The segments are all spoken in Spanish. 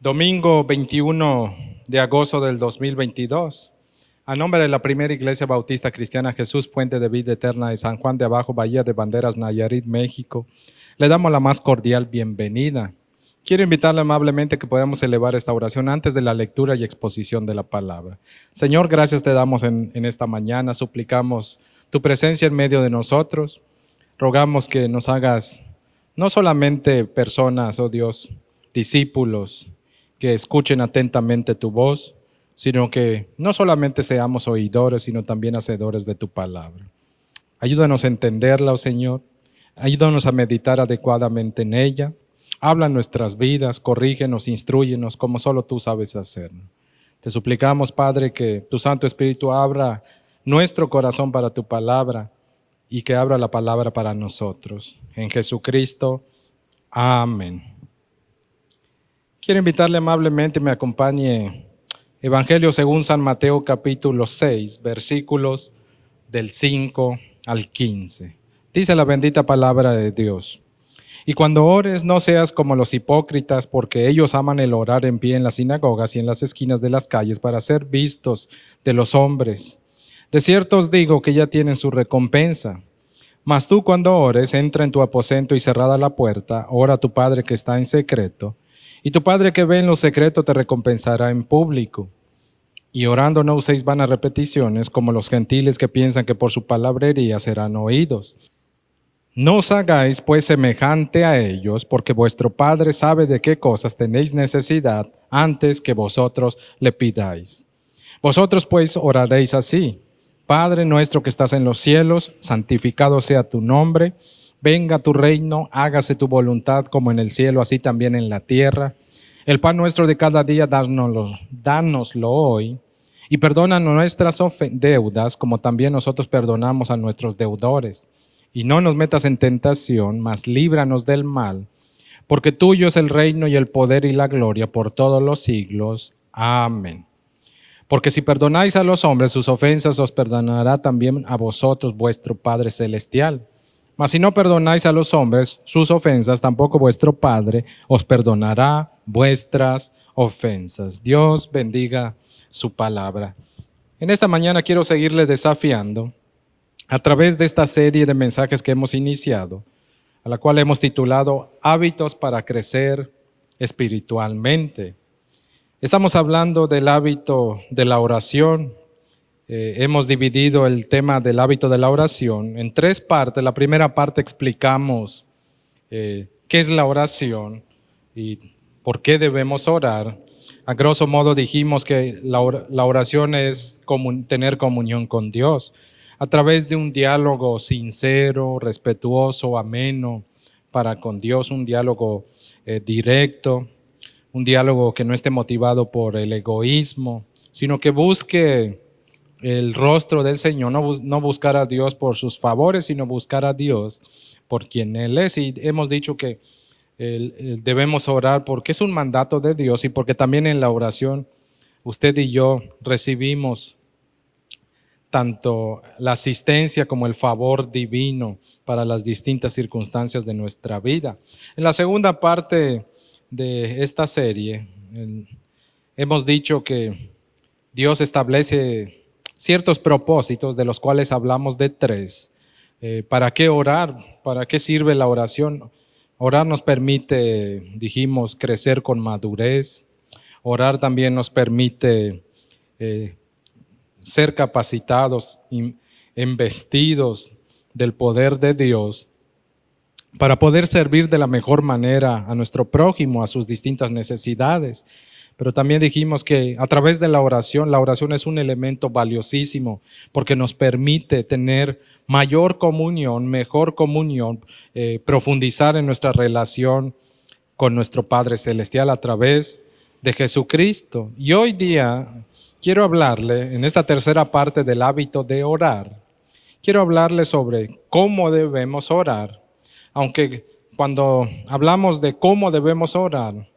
Domingo 21 de agosto del 2022. A nombre de la Primera Iglesia Bautista Cristiana Jesús Fuente de Vida Eterna de San Juan de Abajo, Bahía de Banderas, Nayarit, México, le damos la más cordial bienvenida. Quiero invitarle amablemente que podamos elevar esta oración antes de la lectura y exposición de la palabra. Señor, gracias te damos en esta mañana. Suplicamos tu presencia en medio de nosotros. Rogamos que nos hagas no solamente personas, oh Dios, discípulos, que escuchen atentamente tu voz, sino que no solamente seamos oidores, sino también hacedores de tu palabra. Ayúdanos a entenderla, oh Señor. Ayúdanos a meditar adecuadamente en ella. Habla en nuestras vidas, corrígenos, instrúyenos, como solo tú sabes hacerlo. Te suplicamos, Padre, que tu Santo Espíritu abra nuestro corazón para tu palabra y que abra la palabra para nosotros. En Jesucristo, amén. Quiero invitarle amablemente, me acompañe Evangelio según San Mateo capítulo 6, versículos del 5 al 15. Dice la bendita palabra de Dios. Y cuando ores, no seas como los hipócritas, porque ellos aman el orar en pie en las sinagogas y en las esquinas de las calles para ser vistos de los hombres. De cierto os digo que ya tienen su recompensa. Mas tú cuando ores, entra en tu aposento y cerrada la puerta, ora a tu Padre que está en secreto, y tu Padre que ve en lo secreto te recompensará en público. Y orando no uséis vanas repeticiones, como los gentiles que piensan que por su palabrería serán oídos. No os hagáis pues semejante a ellos, porque vuestro Padre sabe de qué cosas tenéis necesidad antes que vosotros le pidáis. Vosotros pues oraréis así: Padre nuestro que estás en los cielos, santificado sea tu nombre, venga tu reino, hágase tu voluntad como en el cielo, así también en la tierra. El pan nuestro de cada día, dánoslo hoy, y perdona nuestras deudas, como también nosotros perdonamos a nuestros deudores. Y no nos metas en tentación, mas líbranos del mal, porque tuyo es el reino y el poder y la gloria por todos los siglos. Amén. Porque si perdonáis a los hombres sus ofensas, os perdonará también a vosotros vuestro Padre Celestial. Mas si no perdonáis a los hombres sus ofensas, tampoco vuestro Padre os perdonará vuestras ofensas. Dios bendiga su palabra. En esta mañana quiero seguirle desafiando a través de esta serie de mensajes que hemos iniciado, a la cual hemos titulado Hábitos para crecer espiritualmente. Estamos hablando del hábito de la oración. Hemos dividido el tema del hábito de la oración en tres partes. La primera parte explicamos qué es la oración y por qué debemos orar. A grosso modo dijimos que la oración es tener comunión con Dios a través de un diálogo sincero, respetuoso, ameno para con Dios, un diálogo directo, un diálogo que no esté motivado por el egoísmo, sino que busque el rostro del Señor, no buscar a Dios por sus favores, sino buscar a Dios por quien Él es. Y hemos dicho que debemos orar porque es un mandato de Dios y porque también en la oración usted y yo recibimos tanto la asistencia como el favor divino para las distintas circunstancias de nuestra vida. En la segunda parte de esta serie hemos dicho que Dios establece ciertos propósitos, de los cuales hablamos de tres. ¿Para qué orar? ¿Para qué sirve la oración? Orar nos permite, dijimos, crecer con madurez. Orar también nos permite ser capacitados, embestidos del poder de Dios para poder servir de la mejor manera a nuestro prójimo, a sus distintas necesidades. Pero también dijimos que a través de la oración es un elemento valiosísimo porque nos permite tener mayor comunión, mejor comunión, profundizar en nuestra relación con nuestro Padre Celestial a través de Jesucristo. Y hoy día quiero hablarle, en esta tercera parte del hábito de orar, quiero hablarle sobre cómo debemos orar, aunque cuando hablamos de cómo debemos orar,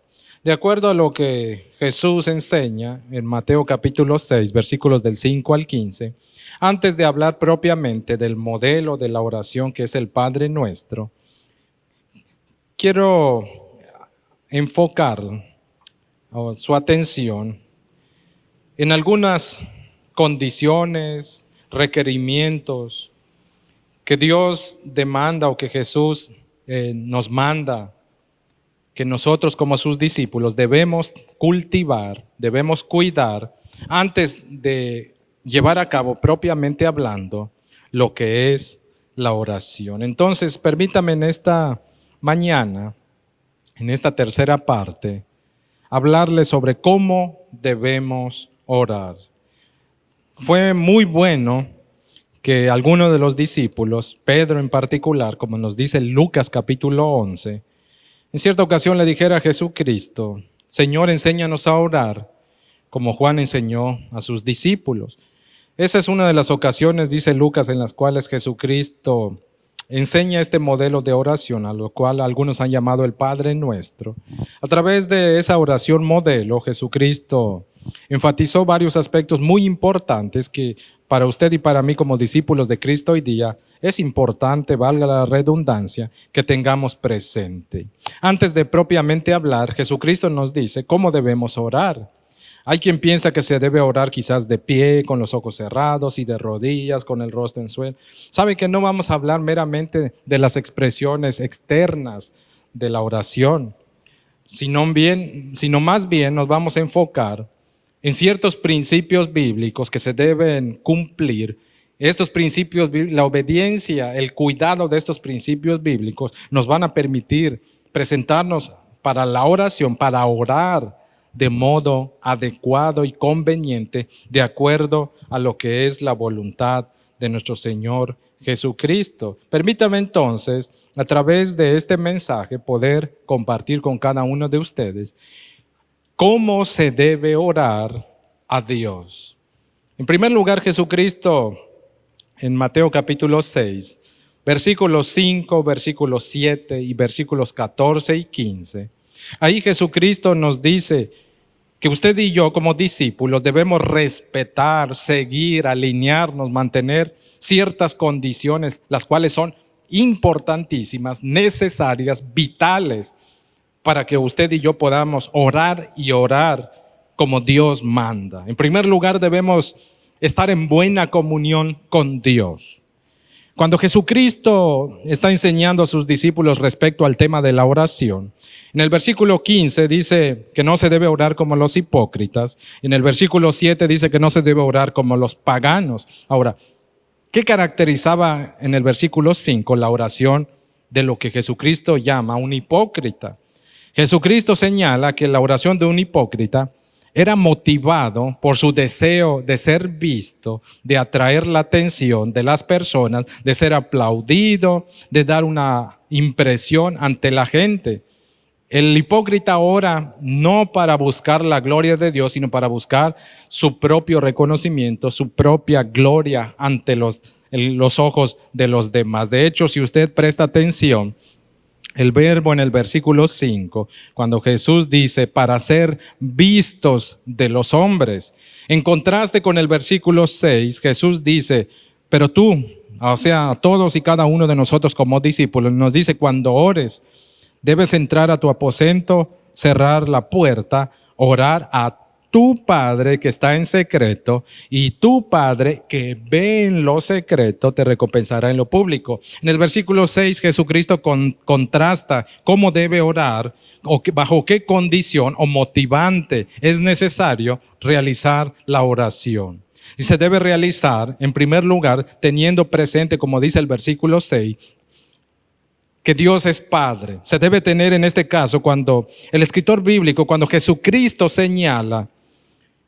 de acuerdo a lo que Jesús enseña en Mateo capítulo 6, versículos del 5 al 15, antes de hablar propiamente del modelo de la oración que es el Padre Nuestro, quiero enfocar su atención en algunas condiciones, requerimientos que Dios demanda o que Jesús nos manda, que nosotros como sus discípulos debemos cultivar, debemos cuidar antes de llevar a cabo propiamente hablando lo que es la oración. Entonces, permítame en esta mañana, en esta tercera parte, hablarles sobre cómo debemos orar. Fue muy bueno que algunos de los discípulos, Pedro en particular, como nos dice Lucas capítulo 11, en cierta ocasión le dijera a Jesucristo: Señor, enséñanos a orar, como Juan enseñó a sus discípulos. Esa es una de las ocasiones, dice Lucas, en las cuales Jesucristo enseña este modelo de oración, a lo cual algunos han llamado el Padre Nuestro. A través de esa oración modelo, Jesucristo enfatizó varios aspectos muy importantes que para usted y para mí como discípulos de Cristo hoy día es importante, valga la redundancia, que tengamos presente. Antes de propiamente hablar, Jesucristo nos dice cómo debemos orar. Hay quien piensa que se debe orar quizás de pie, con los ojos cerrados y de rodillas, con el rostro en suelo. Sabe que no vamos a hablar meramente de las expresiones externas de la oración, sino más bien nos vamos a enfocar en ciertos principios bíblicos que se deben cumplir. Estos principios, la obediencia, el cuidado de estos principios bíblicos nos van a permitir presentarnos para la oración, para orar de modo adecuado y conveniente, de acuerdo a lo que es la voluntad de nuestro Señor Jesucristo. Permítame entonces, a través de este mensaje, poder compartir con cada uno de ustedes cómo se debe orar a Dios. En primer lugar, Jesucristo, en Mateo capítulo 6, versículos 5, versículos 7 y versículos 14 y 15, ahí Jesucristo nos dice que usted y yo como discípulos debemos respetar, seguir, alinearnos, mantener ciertas condiciones, las cuales son importantísimas, necesarias, vitales, para que usted y yo podamos orar y orar como Dios manda. En primer lugar, debemos estar en buena comunión con Dios. Cuando Jesucristo está enseñando a sus discípulos respecto al tema de la oración, en el versículo 15 dice que no se debe orar como los hipócritas. En el versículo 7 dice que no se debe orar como los paganos. Ahora, ¿qué caracterizaba en el versículo 5 la oración de lo que Jesucristo llama un hipócrita? Jesucristo señala que la oración de un hipócrita era motivado por su deseo de ser visto, de atraer la atención de las personas, de ser aplaudido, de dar una impresión ante la gente. El hipócrita ora no para buscar la gloria de Dios, sino para buscar su propio reconocimiento, su propia gloria ante los ojos de los demás. De hecho, si usted presta atención, el verbo en el versículo 5, cuando Jesús dice para ser vistos de los hombres, en contraste con el versículo 6, Jesús dice, pero tú, o sea, todos y cada uno de nosotros como discípulos, nos dice cuando ores, debes entrar a tu aposento, cerrar la puerta, orar a tu Padre que está en secreto, y tu Padre que ve en lo secreto te recompensará en lo público. En el versículo 6 Jesucristo contrasta cómo debe orar, o bajo qué condición o motivante es necesario realizar la oración. Y se debe realizar, en primer lugar, teniendo presente, como dice el versículo 6, que Dios es Padre. Se debe tener en este caso, cuando el escritor bíblico, cuando Jesucristo señala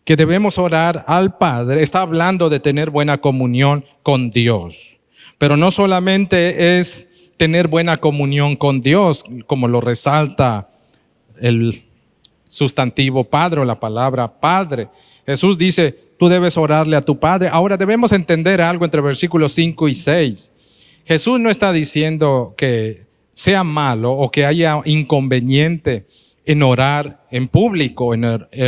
que debemos orar al Padre, está hablando de tener buena comunión con Dios. Pero no solamente es tener buena comunión con Dios, como lo resalta el sustantivo Padre o la palabra Padre. Jesús dice, tú debes orarle a tu Padre. Ahora debemos entender algo entre versículos 5 y 6. Jesús no está diciendo que sea malo o que haya inconveniente en orar en público, en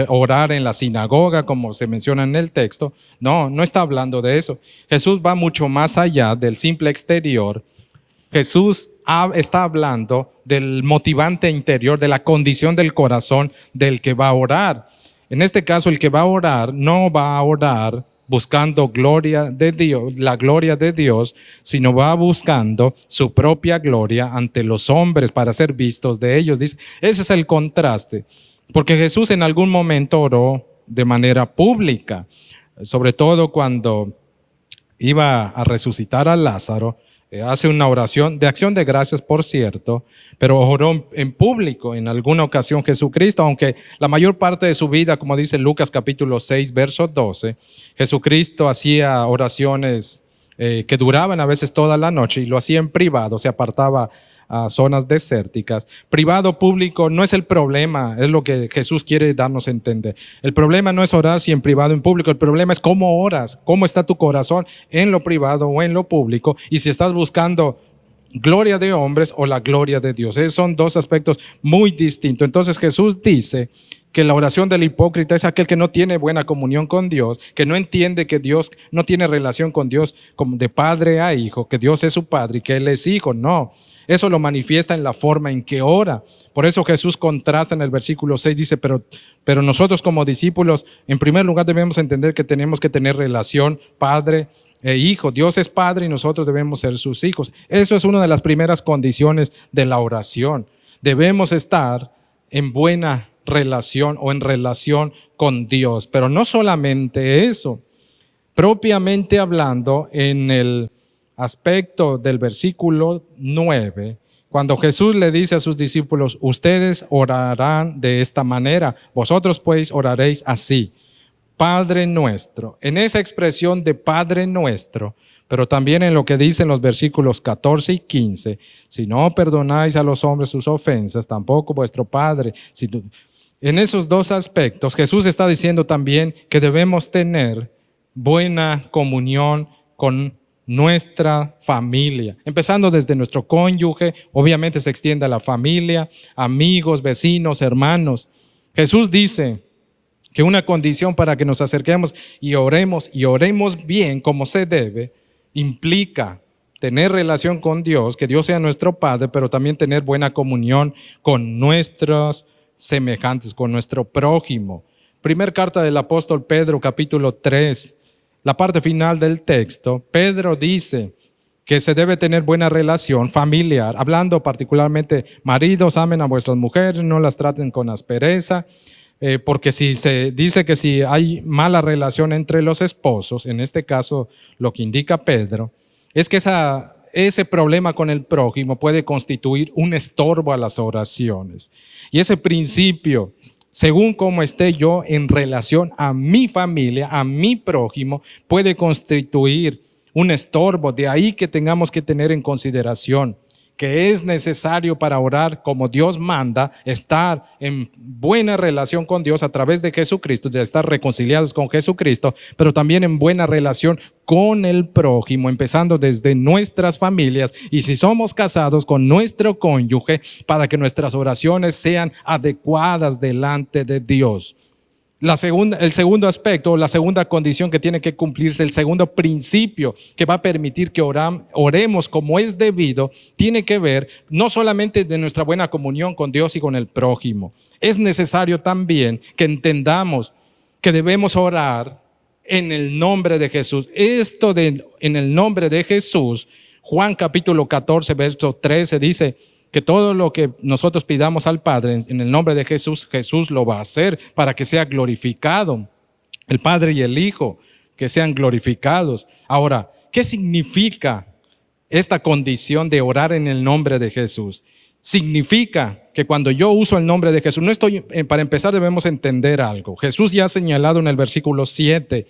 orar en la sinagoga, como se menciona en el texto. No, no está hablando de eso. Jesús va mucho más allá del simple exterior. Jesús está hablando del motivante interior, de la condición del corazón del que va a orar. En este caso, el que va a orar no va a orar buscando gloria de Dios, la gloria de Dios, sino va buscando su propia gloria ante los hombres para ser vistos de ellos. Dice, ese es el contraste, porque Jesús en algún momento oró de manera pública, sobre todo cuando iba a resucitar a Lázaro. Hace una oración de acción de gracias, por cierto, pero oró en público en alguna ocasión Jesucristo, aunque la mayor parte de su vida, como dice Lucas capítulo 6, verso 12, Jesucristo hacía oraciones que duraban a veces toda la noche y lo hacía en privado, se apartaba a zonas desérticas. Privado, público, no es el problema, es lo que Jesús quiere darnos a entender. El problema no es orar si en privado o en público, el problema es cómo oras, cómo está tu corazón en lo privado o en lo público, y si estás buscando gloria de hombres o la gloria de Dios. Esos son dos aspectos muy distintos. Entonces Jesús dice que la oración del hipócrita es aquel que no tiene buena comunión con Dios, que no entiende que Dios no tiene relación con Dios como de padre a hijo, que Dios es su padre y que Él es hijo. No, eso lo manifiesta en la forma en que ora. Por eso Jesús contrasta en el versículo 6, dice, pero nosotros como discípulos, en primer lugar debemos entender que tenemos que tener relación padre e hijo. Dios es padre y nosotros debemos ser sus hijos. Eso es una de las primeras condiciones de la oración. Debemos estar en buena relación o en relación con Dios. Pero no solamente eso, propiamente hablando, en el aspecto del versículo 9, cuando Jesús le dice a sus discípulos, ustedes orarán de esta manera, vosotros pues oraréis así, Padre nuestro. En esa expresión de Padre nuestro, pero también en lo que dicen los versículos 14 y 15, si no perdonáis a los hombres sus ofensas, tampoco vuestro Padre. En esos dos aspectos, Jesús está diciendo también que debemos tener buena comunión con nuestra familia, empezando desde nuestro cónyuge, obviamente se extiende a la familia, amigos, vecinos, hermanos. Jesús dice que una condición para que nos acerquemos y oremos bien como se debe, implica tener relación con Dios, que Dios sea nuestro Padre, pero también tener buena comunión con nuestros semejantes, con nuestro prójimo. Primer carta del apóstol Pedro, capítulo 3, la parte final del texto, Pedro dice que se debe tener buena relación familiar, hablando particularmente, maridos, amen a vuestras mujeres, no las traten con aspereza, porque si se dice que si hay mala relación entre los esposos, en este caso lo que indica Pedro, es que ese problema con el prójimo puede constituir un estorbo a las oraciones. Y ese principio, según cómo esté yo en relación a mi familia, a mi prójimo, puede constituir un estorbo. De ahí que tengamos que tener en consideración que es necesario para orar como Dios manda, estar en buena relación con Dios a través de Jesucristo, de estar reconciliados con Jesucristo, pero también en buena relación con el prójimo, empezando desde nuestras familias, y si somos casados, con nuestro cónyuge, para que nuestras oraciones sean adecuadas delante de Dios. El segundo aspecto, la segunda condición que tiene que cumplirse, el segundo principio que va a permitir que oremos como es debido, tiene que ver no solamente de nuestra buena comunión con Dios y con el prójimo. Es necesario también que entendamos que debemos orar en el nombre de Jesús. En el nombre de Jesús, Juan capítulo 14, verso 13 dice que todo lo que nosotros pidamos al Padre en el nombre de Jesús, Jesús lo va a hacer para que sea glorificado. El Padre y el Hijo, que sean glorificados. Ahora, ¿qué significa esta condición de orar en el nombre de Jesús? Significa que cuando yo uso el nombre de Jesús, para empezar debemos entender algo. Jesús ya ha señalado en el versículo 7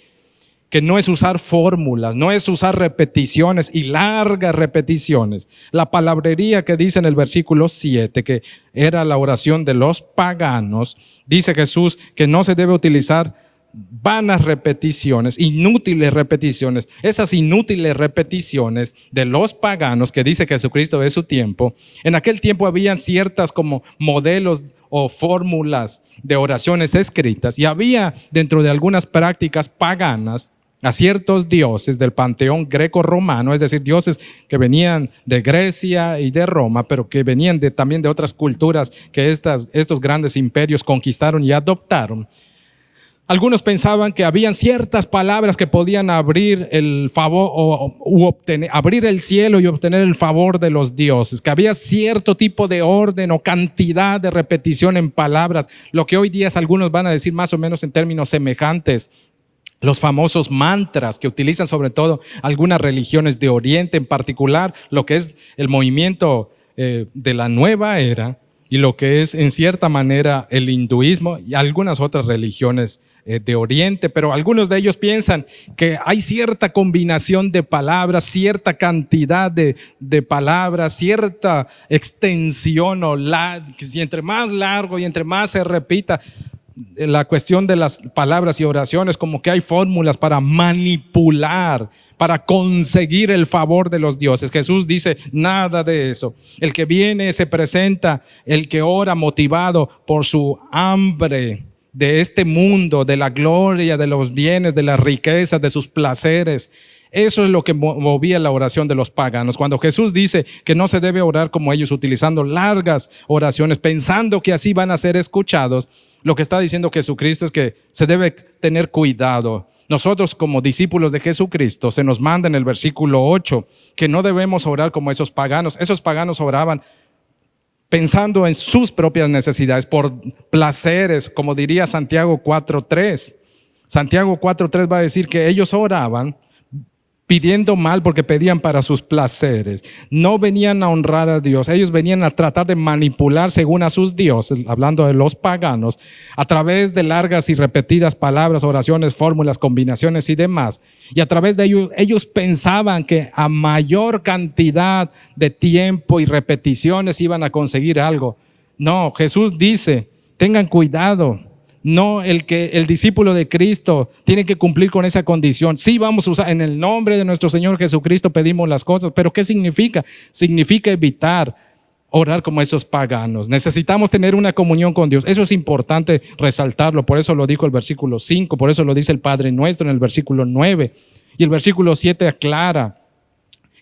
que no es usar fórmulas, no es usar repeticiones y largas repeticiones. La palabrería que dice en el versículo 7, que era la oración de los paganos, dice Jesús que no se debe utilizar vanas repeticiones, inútiles repeticiones. Esas inútiles repeticiones de los paganos que dice Jesucristo de su tiempo, en aquel tiempo habían ciertas como modelos o fórmulas de oraciones escritas, y había dentro de algunas prácticas paganas a ciertos dioses del panteón greco-romano, es decir, dioses que venían de Grecia y de Roma, pero que venían también de otras culturas que estos grandes imperios conquistaron y adoptaron. Algunos pensaban que habían ciertas palabras que podían abrir el favor abrir el cielo y obtener el favor de los dioses, que había cierto tipo de orden o cantidad de repetición en palabras, lo que hoy día algunos van a decir más o menos en términos semejantes. Los famosos mantras que utilizan sobre todo algunas religiones de Oriente, en particular lo que es el movimiento de la nueva era y lo que es en cierta manera el hinduismo y algunas otras religiones de Oriente, pero algunos de ellos piensan que hay cierta combinación de palabras, cierta cantidad de palabras, cierta extensión si entre más largo y entre más se repita, la cuestión de las palabras y oraciones, como que hay fórmulas para manipular, para conseguir el favor de los dioses. Jesús dice, nada de eso. El que viene se presenta, el que ora motivado por su hambre de este mundo, de la gloria, de los bienes, de las riquezas, de sus placeres. Eso es lo que movía la oración de los paganos. Cuando Jesús dice que no se debe orar como ellos, utilizando largas oraciones, pensando que así van a ser escuchados, lo que está diciendo Jesucristo es que se debe tener cuidado. Nosotros como discípulos de Jesucristo se nos manda en el versículo 8 que no debemos orar como esos paganos. Esos paganos oraban pensando en sus propias necesidades, por placeres, como diría Santiago 4:3. Santiago 4:3 va a decir que ellos oraban pidiendo mal porque pedían para sus placeres. No venían a honrar a Dios, ellos venían a tratar de manipular según a sus dioses, hablando de los paganos, a través de largas y repetidas palabras, oraciones, fórmulas, combinaciones y demás. Y a través de ellos pensaban que a mayor cantidad de tiempo y repeticiones iban a conseguir algo. No, Jesús dice, tengan cuidado. No, el discípulo de Cristo tiene que cumplir con esa condición. Sí, vamos a usar en el nombre de nuestro Señor Jesucristo pedimos las cosas, pero ¿qué significa? Significa evitar orar como esos paganos. Necesitamos tener una comunión con Dios. Eso es importante resaltarlo. Por eso lo dijo el versículo 5, por eso lo dice el Padre Nuestro en el versículo 9. Y el versículo 7 aclara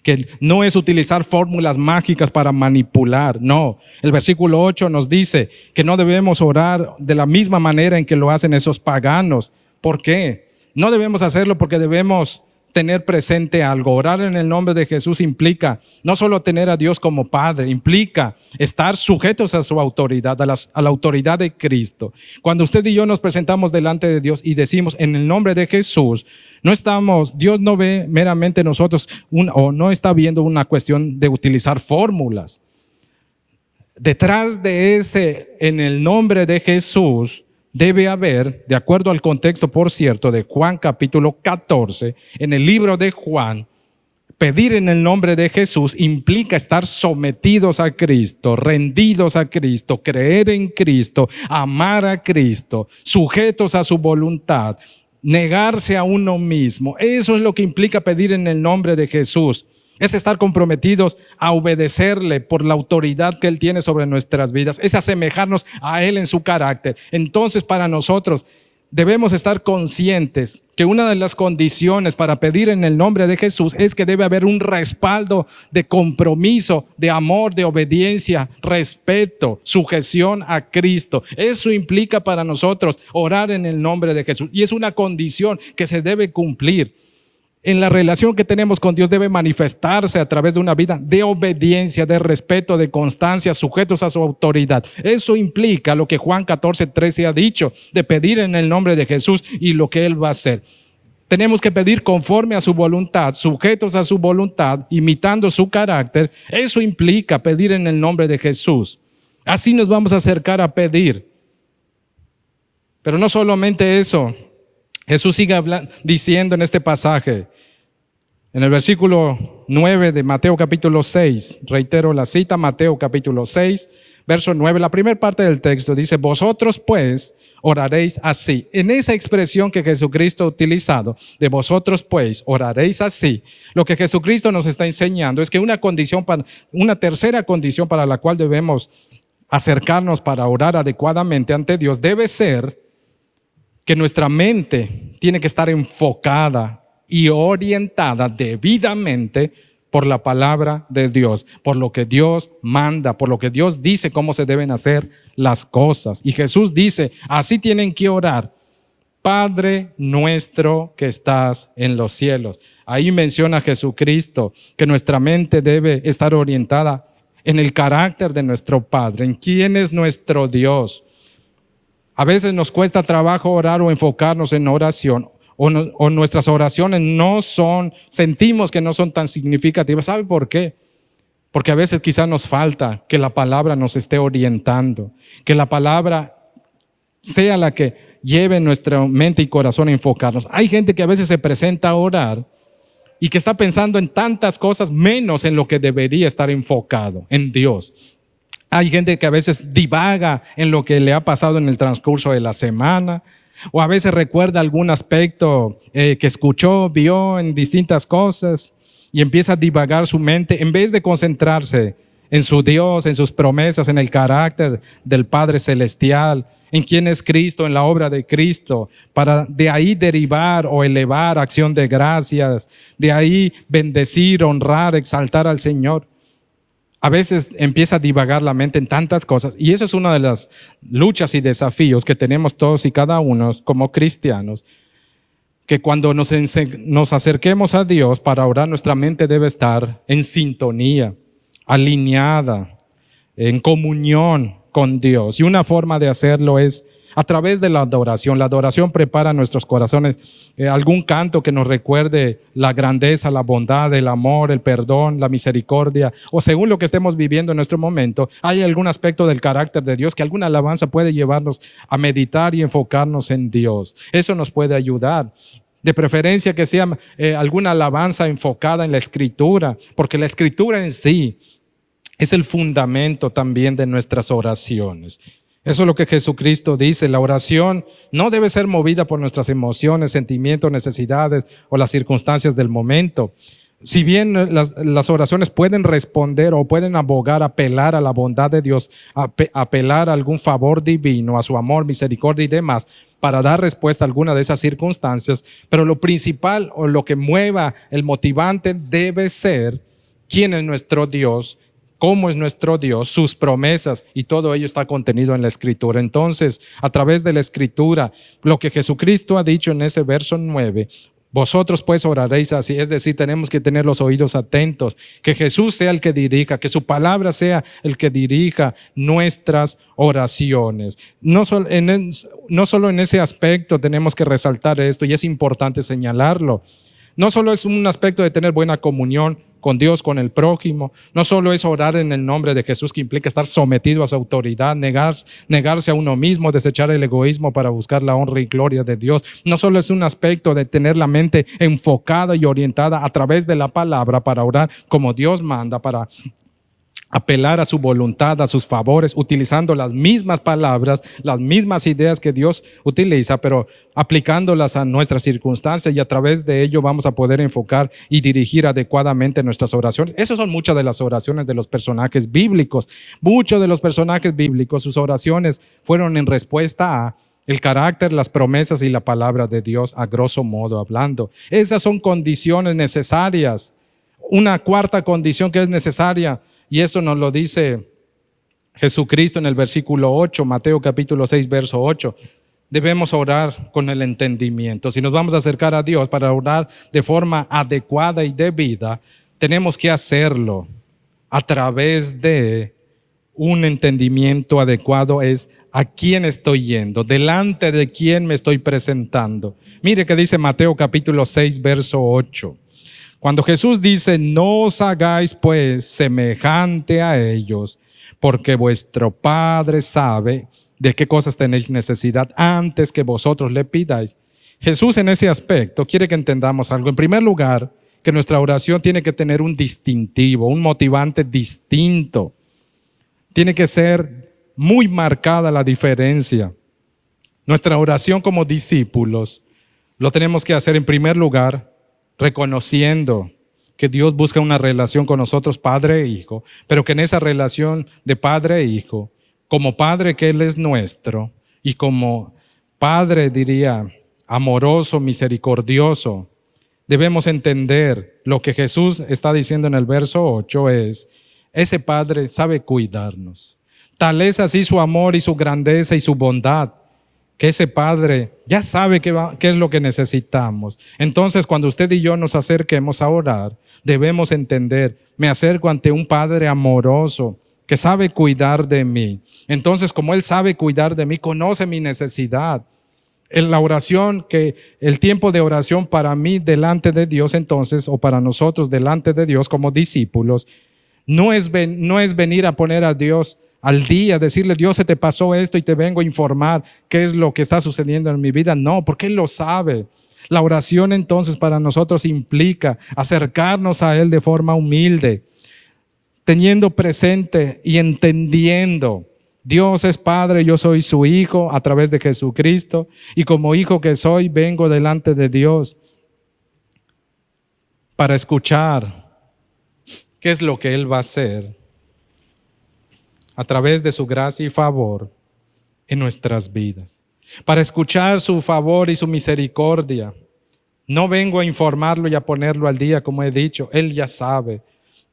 que no es utilizar fórmulas mágicas para manipular, no. El versículo 8 nos dice que no debemos orar de la misma manera en que lo hacen esos paganos. ¿Por qué? No debemos hacerlo porque debemos tener presente algo. Orar en el nombre de Jesús implica no solo tener a Dios como Padre, implica estar sujetos a su autoridad, a la autoridad de Cristo. Cuando usted y yo nos presentamos delante de Dios y decimos en el nombre de Jesús, Dios no ve meramente nosotros o no está viendo una cuestión de utilizar fórmulas. Detrás de ese, en el nombre de Jesús, debe haber, de acuerdo al contexto, por cierto, de Juan capítulo 14, en el libro de Juan, pedir en el nombre de Jesús implica estar sometidos a Cristo, rendidos a Cristo, creer en Cristo, amar a Cristo, sujetos a su voluntad, negarse a uno mismo. Eso es lo que implica pedir en el nombre de Jesús. Es estar comprometidos a obedecerle por la autoridad que Él tiene sobre nuestras vidas. Es asemejarnos a Él en su carácter. Entonces, para nosotros debemos estar conscientes que una de las condiciones para pedir en el nombre de Jesús es que debe haber un respaldo de compromiso, de amor, de obediencia, respeto, sujeción a Cristo. Eso implica para nosotros orar en el nombre de Jesús. Y es una condición que se debe cumplir. En la relación que tenemos con Dios debe manifestarse a través de una vida de obediencia, de respeto, de constancia, sujetos a su autoridad. Eso implica lo que Juan 14:13 ha dicho, de pedir en el nombre de Jesús y lo que Él va a hacer. Tenemos que pedir conforme a su voluntad, sujetos a su voluntad, imitando su carácter. Eso implica pedir en el nombre de Jesús. Así nos vamos a acercar a pedir. Pero no solamente eso. Jesús sigue diciendo en este pasaje, en el versículo 9 de Mateo capítulo 6, reitero la cita, Mateo capítulo 6, verso 9, la primera parte del texto dice, vosotros pues oraréis así. En esa expresión que Jesucristo ha utilizado, de vosotros pues oraréis así, lo que Jesucristo nos está enseñando es que una tercera condición para la cual debemos acercarnos para orar adecuadamente ante Dios debe ser que nuestra mente tiene que estar enfocada y orientada debidamente por la palabra de Dios, por lo que Dios manda, por lo que Dios dice cómo se deben hacer las cosas. Y Jesús dice, así tienen que orar: Padre nuestro que estás en los cielos. Ahí menciona Jesucristo que nuestra mente debe estar orientada en el carácter de nuestro Padre, en quién es nuestro Dios. A veces nos cuesta trabajo orar o enfocarnos en oración, o nuestras oraciones sentimos que no son tan significativas. ¿Sabe por qué? Porque a veces quizás nos falta que la palabra nos esté orientando, que la palabra sea la que lleve nuestra mente y corazón a enfocarnos. Hay gente que a veces se presenta a orar y que está pensando en tantas cosas menos en lo que debería estar enfocado, en Dios. Hay gente que a veces divaga en lo que le ha pasado en el transcurso de la semana, o a veces recuerda algún aspecto que escuchó, vio en distintas cosas y empieza a divagar su mente en vez de concentrarse en su Dios, en sus promesas, en el carácter del Padre Celestial, en quién es Cristo, en la obra de Cristo, para de ahí derivar o elevar acción de gracias, de ahí bendecir, honrar, exaltar al Señor. A veces empieza a divagar la mente en tantas cosas, y eso es una de las luchas y desafíos que tenemos todos y cada uno como cristianos, que cuando nos acerquemos a Dios para orar, nuestra mente debe estar en sintonía, alineada, en comunión con Dios. Y una forma de hacerlo es a través de la adoración. La adoración prepara nuestros corazones, algún canto que nos recuerde la grandeza, la bondad, el amor, el perdón, la misericordia, o según lo que estemos viviendo en nuestro momento, hay algún aspecto del carácter de Dios que alguna alabanza puede llevarnos a meditar y enfocarnos en Dios. Eso nos puede ayudar. De preferencia que sea alguna alabanza enfocada en la Escritura, porque la Escritura en sí es el fundamento también de nuestras oraciones. Eso es lo que Jesucristo dice. La oración no debe ser movida por nuestras emociones, sentimientos, necesidades o las circunstancias del momento. Si bien las oraciones pueden responder o pueden abogar, apelar a la bondad de Dios, apelar a algún favor divino, a su amor, misericordia y demás, para dar respuesta a alguna de esas circunstancias, pero lo principal o lo que mueva, el motivante debe ser quién es nuestro Dios, cómo es nuestro Dios, sus promesas, y todo ello está contenido en la Escritura. Entonces, a través de la Escritura, lo que Jesucristo ha dicho en ese verso 9, vosotros pues oraréis así, es decir, tenemos que tener los oídos atentos, que Jesús sea el que dirija, que su palabra sea el que dirija nuestras oraciones. No solo en ese aspecto tenemos que resaltar esto, y es importante señalarlo. No solo es un aspecto de tener buena comunión con Dios, con el prójimo. No solo es orar en el nombre de Jesús, que implica estar sometido a su autoridad, negarse a uno mismo, desechar el egoísmo para buscar la honra y gloria de Dios. No solo es un aspecto de tener la mente enfocada y orientada a través de la palabra para orar como Dios manda, para apelar a su voluntad, a sus favores, utilizando las mismas palabras, las mismas ideas que Dios utiliza, pero aplicándolas a nuestras circunstancias, y a través de ello vamos a poder enfocar y dirigir adecuadamente nuestras oraciones. Esas son muchas de las oraciones de los personajes bíblicos. Muchos de los personajes bíblicos, sus oraciones fueron en respuesta a el carácter, las promesas y la palabra de Dios, a grosso modo hablando. Esas son condiciones necesarias. Una cuarta condición que es necesaria, y esto nos lo dice Jesucristo en el versículo 8, Mateo capítulo 6, verso 8. Debemos orar con el entendimiento. Si nos vamos a acercar a Dios para orar de forma adecuada y debida, tenemos que hacerlo a través de un entendimiento adecuado. Es a quién estoy yendo, delante de quién me estoy presentando. Mire que dice Mateo capítulo 6, verso 8. Cuando Jesús dice, no os hagáis pues semejante a ellos, porque vuestro Padre sabe de qué cosas tenéis necesidad antes que vosotros le pidáis. Jesús en ese aspecto quiere que entendamos algo. En primer lugar, que nuestra oración tiene que tener un distintivo, un motivante distinto. Tiene que ser muy marcada la diferencia. Nuestra oración como discípulos lo tenemos que hacer en primer lugar reconociendo que Dios busca una relación con nosotros, padre e hijo, pero que en esa relación de padre e hijo, como padre que Él es nuestro, y como padre, diría, amoroso, misericordioso, debemos entender lo que Jesús está diciendo en el verso 8 es, ese Padre sabe cuidarnos. Tal es así su amor y su grandeza y su bondad, que ese Padre ya sabe qué es lo que necesitamos. Entonces, cuando usted y yo nos acerquemos a orar, debemos entender, me acerco ante un Padre amoroso que sabe cuidar de mí. Entonces, como Él sabe cuidar de mí, conoce mi necesidad. En la oración, que el tiempo de oración para mí delante de Dios entonces, o para nosotros delante de Dios como discípulos, no es venir a poner a Dios al día, decirle, Dios, se te pasó esto y te vengo a informar qué es lo que está sucediendo en mi vida. No, porque Él lo sabe. La oración entonces para nosotros implica acercarnos a Él de forma humilde, teniendo presente y entendiendo, Dios es Padre, yo soy su Hijo a través de Jesucristo, y como hijo que soy, vengo delante de Dios para escuchar qué es lo que Él va a hacer a través de su gracia y favor en nuestras vidas. Para escuchar su favor y su misericordia. No vengo a informarlo y a ponerlo al día, como he dicho, Él ya sabe.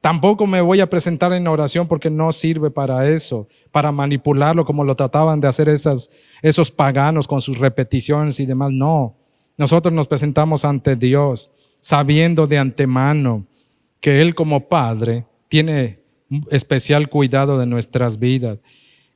Tampoco me voy a presentar en oración porque no sirve para eso, para manipularlo como lo trataban de hacer esos paganos con sus repeticiones y demás. No, nosotros nos presentamos ante Dios sabiendo de antemano que Él como Padre tiene especial cuidado de nuestras vidas.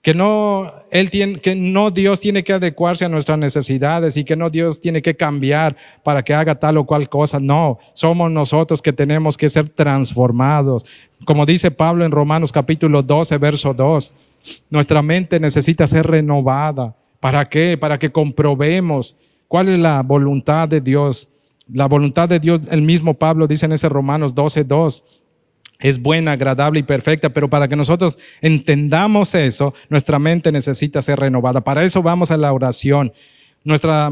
Que no Dios tiene que adecuarse a nuestras necesidades y que no Dios tiene que cambiar para que haga tal o cual cosa. No, somos nosotros que tenemos que ser transformados. Como dice Pablo en Romanos capítulo 12, verso 2, nuestra mente necesita ser renovada. ¿Para qué? Para que comprobemos cuál es la voluntad de Dios. La voluntad de Dios, el mismo Pablo dice en ese Romanos 12, 2, es buena, agradable y perfecta, pero para que nosotros entendamos eso, nuestra mente necesita ser renovada. Para eso vamos a la oración. Nuestra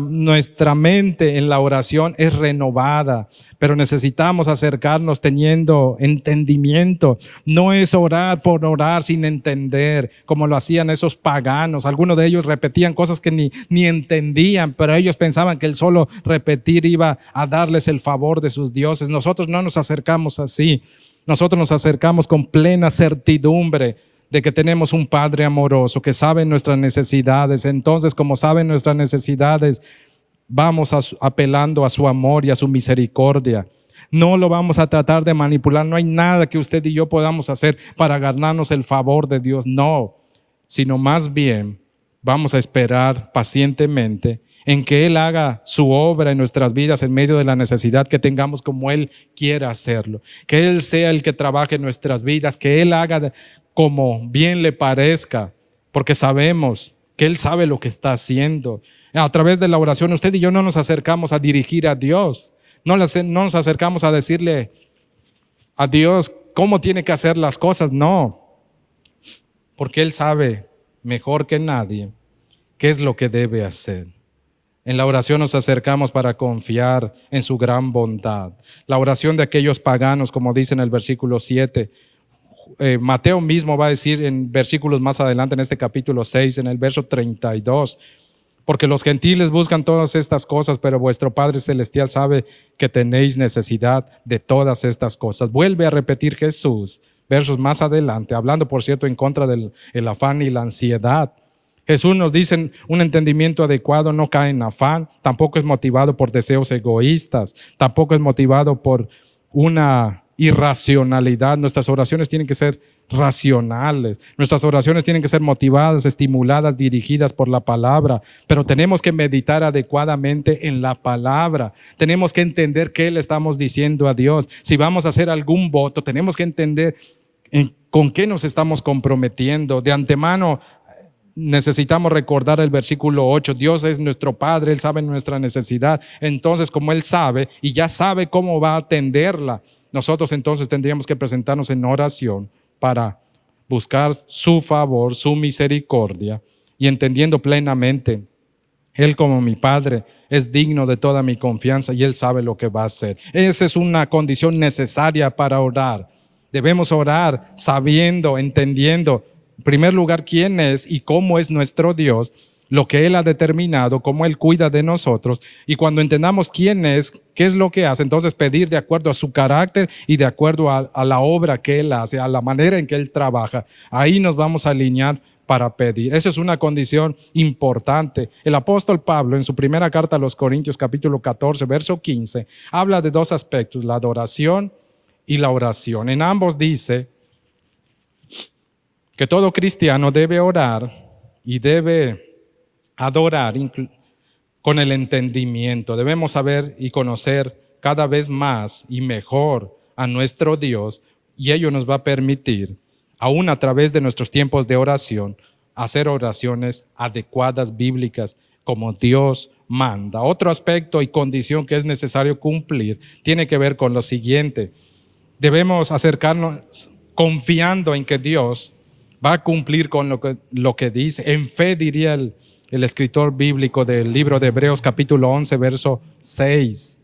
mente en la oración es renovada, pero necesitamos acercarnos teniendo entendimiento. No es orar por orar sin entender, como lo hacían esos paganos. Algunos de ellos repetían cosas que ni entendían, pero ellos pensaban que el solo repetir iba a darles el favor de sus dioses. Nosotros no nos acercamos así. Nosotros nos acercamos con plena certidumbre de que tenemos un Padre amoroso que sabe nuestras necesidades. Entonces, como sabe nuestras necesidades, vamos apelando a su amor y a su misericordia. No lo vamos a tratar de manipular. No hay nada que usted y yo podamos hacer para ganarnos el favor de Dios. No, sino más bien vamos a esperar pacientemente en que Él haga su obra en nuestras vidas en medio de la necesidad que tengamos como Él quiera hacerlo. Que Él sea el que trabaje en nuestras vidas, que Él haga como bien le parezca, porque sabemos que Él sabe lo que está haciendo. A través de la oración, usted y yo no nos acercamos a dirigir a Dios, no nos acercamos a decirle a Dios cómo tiene que hacer las cosas, no, porque Él sabe mejor que nadie qué es lo que debe hacer. En la oración nos acercamos para confiar en su gran bondad. La oración de aquellos paganos, como dice en el versículo 7, Mateo mismo va a decir en versículos más adelante en este capítulo 6, en el verso 32, porque los gentiles buscan todas estas cosas, pero vuestro Padre Celestial sabe que tenéis necesidad de todas estas cosas. Vuelve a repetir Jesús, versos más adelante, hablando por cierto en contra del afán y la ansiedad. Jesús nos dice, un entendimiento adecuado no cae en afán, tampoco es motivado por deseos egoístas, tampoco es motivado por una irracionalidad. Nuestras oraciones tienen que ser racionales, nuestras oraciones tienen que ser motivadas, estimuladas, dirigidas por la palabra, pero tenemos que meditar adecuadamente en la palabra. Tenemos que entender qué le estamos diciendo a Dios. Si vamos a hacer algún voto, tenemos que entender con qué nos estamos comprometiendo. De antemano, necesitamos recordar el versículo 8, Dios es nuestro Padre, Él sabe nuestra necesidad. Entonces, como Él sabe y ya sabe cómo va a atenderla, nosotros entonces tendríamos que presentarnos en oración para buscar su favor, su misericordia, y entendiendo plenamente, Él como mi Padre es digno de toda mi confianza y Él sabe lo que va a hacer. Esa es una condición necesaria para orar. Debemos orar sabiendo, entendiendo, en primer lugar, quién es y cómo es nuestro Dios, lo que Él ha determinado, cómo Él cuida de nosotros. Y cuando entendamos quién es, qué es lo que hace, entonces pedir de acuerdo a su carácter y de acuerdo a la obra que Él hace, a la manera en que Él trabaja. Ahí nos vamos a alinear para pedir. Esa es una condición importante. El apóstol Pablo, en su primera carta a los Corintios, capítulo 14, verso 15, habla de dos aspectos, la adoración y la oración. En ambos dice que todo cristiano debe orar y debe adorar con el entendimiento. Debemos saber y conocer cada vez más y mejor a nuestro Dios, y ello nos va a permitir, aún a través de nuestros tiempos de oración, hacer oraciones adecuadas, bíblicas, como Dios manda. Otro aspecto y condición que es necesario cumplir tiene que ver con lo siguiente. Debemos acercarnos confiando en que Dios va a cumplir con lo que dice. En fe, diría el escritor bíblico del libro de Hebreos capítulo 11, verso 6.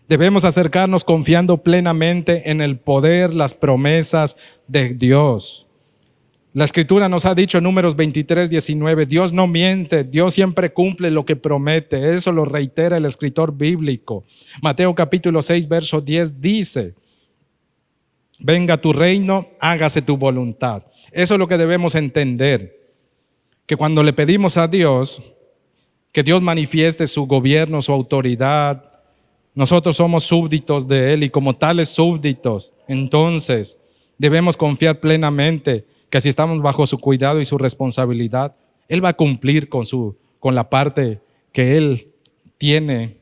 Debemos acercarnos confiando plenamente en el poder, las promesas de Dios. La Escritura nos ha dicho en Números 23, 19, Dios no miente, Dios siempre cumple lo que promete. Eso lo reitera el escritor bíblico. Mateo capítulo 6, verso 10 dice: venga tu reino, hágase tu voluntad. Eso es lo que debemos entender, que cuando le pedimos a Dios que Dios manifieste su gobierno, su autoridad, nosotros somos súbditos de Él y como tales súbditos, entonces debemos confiar plenamente que si estamos bajo su cuidado y su responsabilidad, Él va a cumplir con la parte que Él tiene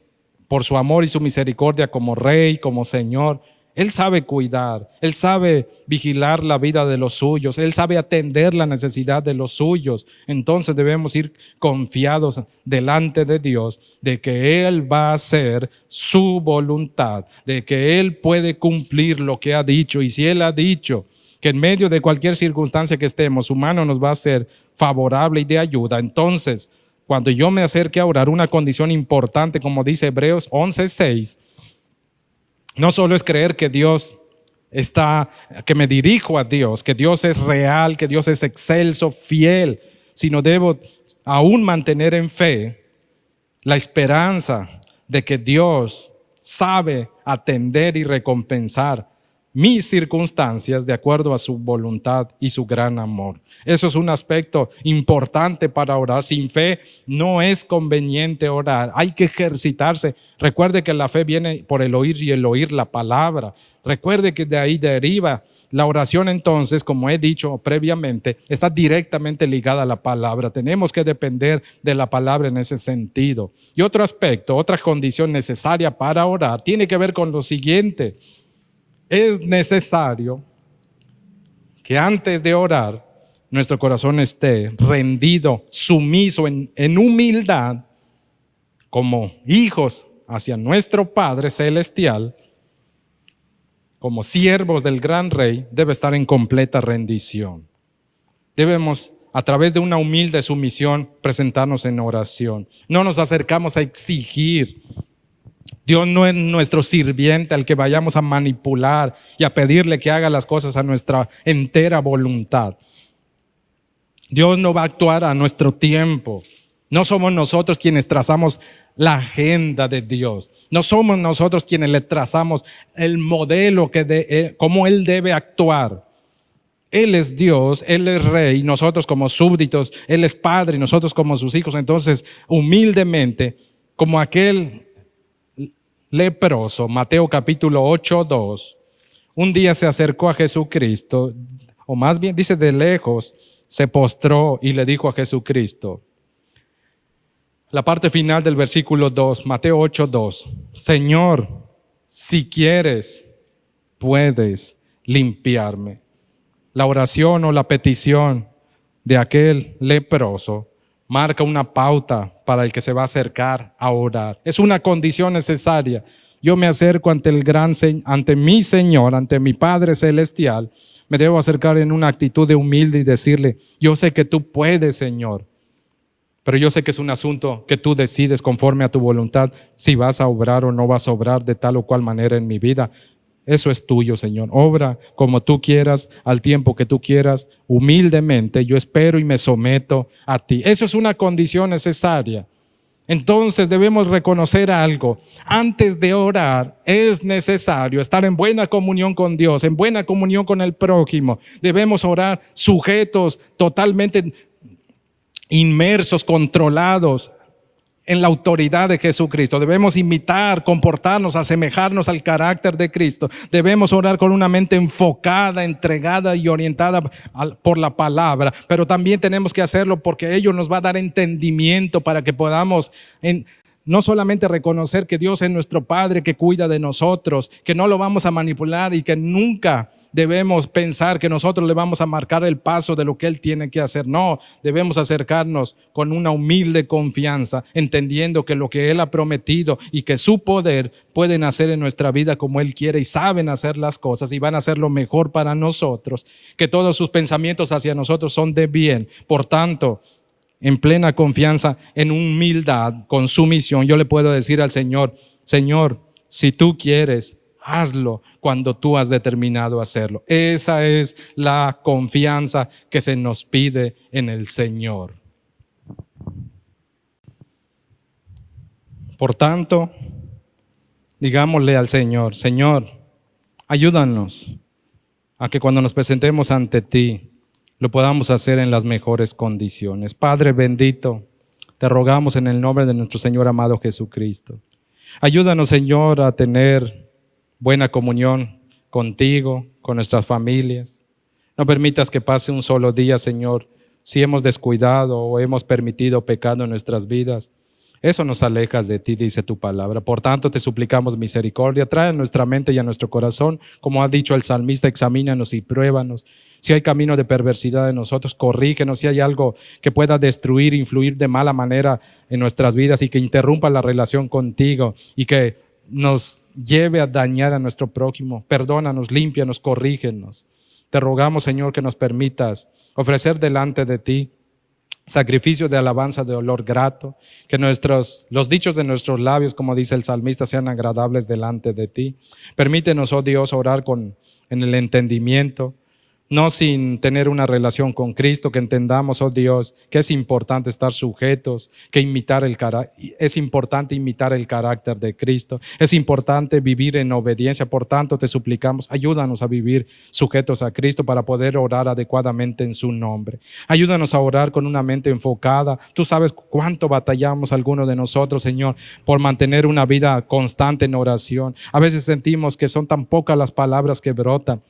por su amor y su misericordia como Rey, como Señor. Él sabe cuidar, Él sabe vigilar la vida de los suyos, Él sabe atender la necesidad de los suyos. Entonces debemos ir confiados delante de Dios de que Él va a hacer su voluntad, de que Él puede cumplir lo que ha dicho. Y si Él ha dicho que en medio de cualquier circunstancia que estemos, su mano nos va a ser favorable y de ayuda, entonces cuando yo me acerque a orar, una condición importante, como dice Hebreos 11:6, no solo es creer que Dios está, que me dirijo a Dios, que Dios es real, que Dios es excelso, fiel, sino debo aún mantener en fe la esperanza de que Dios sabe atender y recompensar mis circunstancias de acuerdo a su voluntad y su gran amor. Eso es un aspecto importante para orar. Sin fe no es conveniente orar, hay que ejercitarse. Recuerde que la fe viene por el oír y el oír la palabra. Recuerde que de ahí deriva la oración. Entonces, como he dicho previamente, está directamente ligada a la palabra. Tenemos que depender de la palabra en ese sentido. Y otro aspecto, otra condición necesaria para orar, tiene que ver con lo siguiente. Es necesario que antes de orar nuestro corazón esté rendido, sumiso en humildad como hijos hacia nuestro Padre Celestial, como siervos del gran Rey. Debe estar en completa rendición. Debemos, a través de una humilde sumisión, presentarnos en oración. No nos acercamos a exigir. Dios no es nuestro sirviente al que vayamos a manipular y a pedirle que haga las cosas a nuestra entera voluntad. Dios no va a actuar a nuestro tiempo. No somos nosotros quienes trazamos la agenda de Dios. No somos nosotros quienes le trazamos el modelo cómo Él debe actuar. Él es Dios, Él es Rey, nosotros como súbditos, Él es Padre y nosotros como sus hijos. Entonces, humildemente, como aquel leproso, Mateo capítulo 8:2, un día se acercó a Jesucristo, o más bien dice de lejos, se postró y le dijo a Jesucristo, la parte final del versículo 2, Mateo 8:2, Señor, si quieres, puedes limpiarme. La oración o la petición de aquel leproso marca una pauta para el que se va a acercar a orar. Es una condición necesaria. Yo me acerco ante mi Señor, ante mi Padre Celestial. Me debo acercar en una actitud de humilde y decirle, yo sé que tú puedes, Señor, pero yo sé que es un asunto que tú decides conforme a tu voluntad si vas a obrar o no vas a obrar de tal o cual manera en mi vida. eso es tuyo, Señor. Obra como tú quieras, al tiempo que tú quieras. Humildemente yo espero y me someto a ti. Eso es una condición necesaria. Entonces debemos reconocer algo. Antes de orar es necesario estar en buena comunión con Dios, en buena comunión con el prójimo. Debemos orar sujetos, totalmente inmersos, controlados en la autoridad de Jesucristo. Debemos imitar, comportarnos, asemejarnos al carácter de Cristo. Debemos orar con una mente enfocada, entregada y orientada por la palabra, pero también tenemos que hacerlo porque ello nos va a dar entendimiento para que podamos no solamente reconocer que Dios es nuestro Padre que cuida de nosotros, que no lo vamos a manipular y que nunca debemos pensar que nosotros le vamos a marcar el paso de lo que Él tiene que hacer. No, debemos acercarnos con una humilde confianza, entendiendo que lo que Él ha prometido y que su poder pueden hacer en nuestra vida como Él quiere y saben hacer las cosas y van a hacer lo mejor para nosotros, que todos sus pensamientos hacia nosotros son de bien. Por tanto, en plena confianza, en humildad, con sumisión, yo le puedo decir al Señor: Señor, si tú quieres, hazlo cuando tú has determinado hacerlo. Esa es la confianza que se nos pide en el Señor. Por tanto, digámosle al Señor: Señor, ayúdanos a que cuando nos presentemos ante ti, lo podamos hacer en las mejores condiciones. Padre bendito, te rogamos en el nombre de nuestro Señor amado Jesucristo. Ayúdanos, Señor, a tener buena comunión contigo, con nuestras familias. No permitas que pase un solo día, Señor, si hemos descuidado o hemos permitido pecado en nuestras vidas. Eso nos aleja de ti, dice tu palabra. Por tanto, te suplicamos misericordia. Trae a nuestra mente y a nuestro corazón, como ha dicho el salmista: examínanos y pruébanos. Si hay camino de perversidad en nosotros, corrígenos. Si hay algo que pueda destruir, influir de mala manera en nuestras vidas y que interrumpa la relación contigo y que nos lleve a dañar a nuestro prójimo, perdónanos, límpianos, corrígenos. Te rogamos, Señor, que nos permitas ofrecer delante de ti sacrificio de alabanza, de olor grato, que los dichos de nuestros labios, como dice el salmista, sean agradables delante de ti. Permítenos, oh Dios, orar en el entendimiento, no sin tener una relación con Cristo, que entendamos, oh Dios, que es importante estar sujetos, que es importante imitar el carácter de Cristo, es importante vivir en obediencia. Por tanto, te suplicamos, ayúdanos a vivir sujetos a Cristo para poder orar adecuadamente en su nombre. Ayúdanos a orar con una mente enfocada. Tú sabes cuánto batallamos algunos de nosotros, Señor, por mantener una vida constante en oración. A veces sentimos que son tan pocas las palabras que brotan.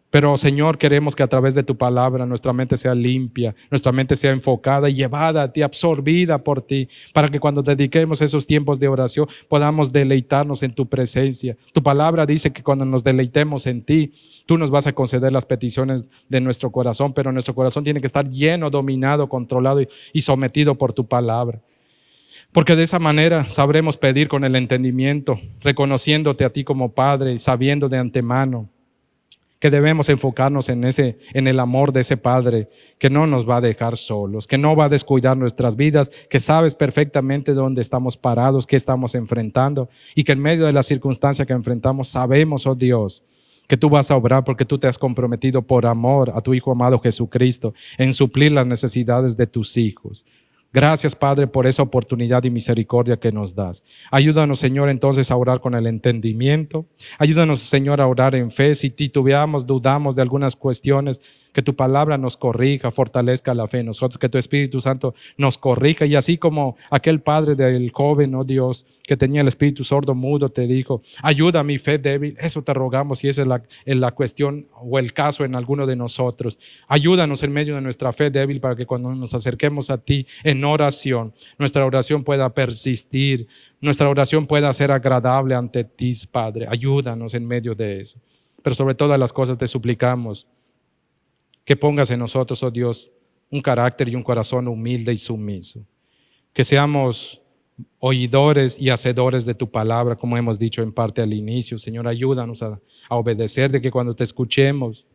Pero, Señor, queremos que a través de tu palabra nuestra mente sea limpia, nuestra mente sea enfocada y llevada a ti, absorbida por ti, para que cuando dediquemos esos tiempos de oración podamos deleitarnos en tu presencia. Tu palabra dice que cuando nos deleitemos en ti, tú nos vas a conceder las peticiones de nuestro corazón, pero nuestro corazón tiene que estar lleno, dominado, controlado y sometido por tu palabra. Porque de esa manera sabremos pedir con el entendimiento, reconociéndote a ti como Padre y sabiendo de antemano que debemos enfocarnos en el amor de ese Padre que no nos va a dejar solos, que no va a descuidar nuestras vidas, que sabes perfectamente dónde estamos parados, qué estamos enfrentando, y que en medio de la circunstancia que enfrentamos sabemos, oh Dios, que tú vas a obrar porque tú te has comprometido por amor a tu Hijo amado Jesucristo en suplir las necesidades de tus hijos. Gracias, Padre, por esa oportunidad y misericordia que nos das. Ayúdanos, Señor, entonces a orar con el entendimiento. Ayúdanos, Señor, a orar en fe. Si titubeamos, dudamos de algunas cuestiones, que tu palabra nos corrija, fortalezca la fe en nosotros, que tu Espíritu Santo nos corrija. Y así como aquel padre del joven, oh Dios, que tenía el espíritu sordo, mudo, te dijo: ayuda a mi fe débil. Eso te rogamos, y esa es la cuestión o el caso en alguno de nosotros. Ayúdanos en medio de nuestra fe débil para que cuando nos acerquemos a ti en oración, nuestra oración pueda persistir, nuestra oración pueda ser agradable ante ti, Padre. Ayúdanos en medio de eso. Pero sobre todas las cosas te suplicamos que pongas en nosotros, oh Dios, un carácter y un corazón humilde y sumiso. Que seamos oidores y hacedores de tu palabra, como hemos dicho en parte al inicio. Señor, ayúdanos a obedecer, de que cuando te escuchemos,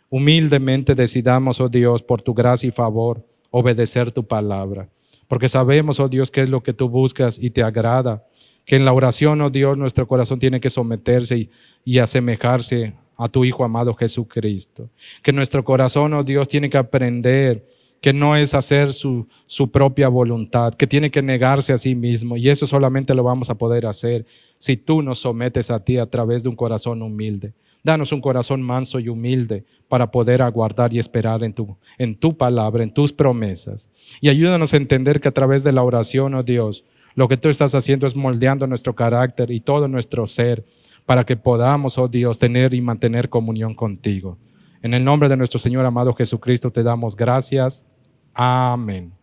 humildemente decidamos, oh Dios, por tu gracia y favor, obedecer tu palabra. Porque sabemos, oh Dios, qué es lo que tú buscas y te agrada Que en la oración, oh Dios, nuestro corazón tiene que someterse y asemejarse a tu Hijo amado Jesucristo. Que nuestro corazón, oh Dios, tiene que aprender que no es hacer su propia voluntad, que tiene que negarse a sí mismo, y eso solamente lo vamos a poder hacer si tú nos sometes a ti a través de un corazón humilde. Danos un corazón manso y humilde para poder aguardar y esperar en tu palabra, en tus promesas. Y ayúdanos a entender que a través de la oración, oh Dios, lo que tú estás haciendo es moldeando nuestro carácter y todo nuestro ser para que podamos, oh Dios, tener y mantener comunión contigo. En el nombre de nuestro Señor amado Jesucristo te damos gracias. Amén.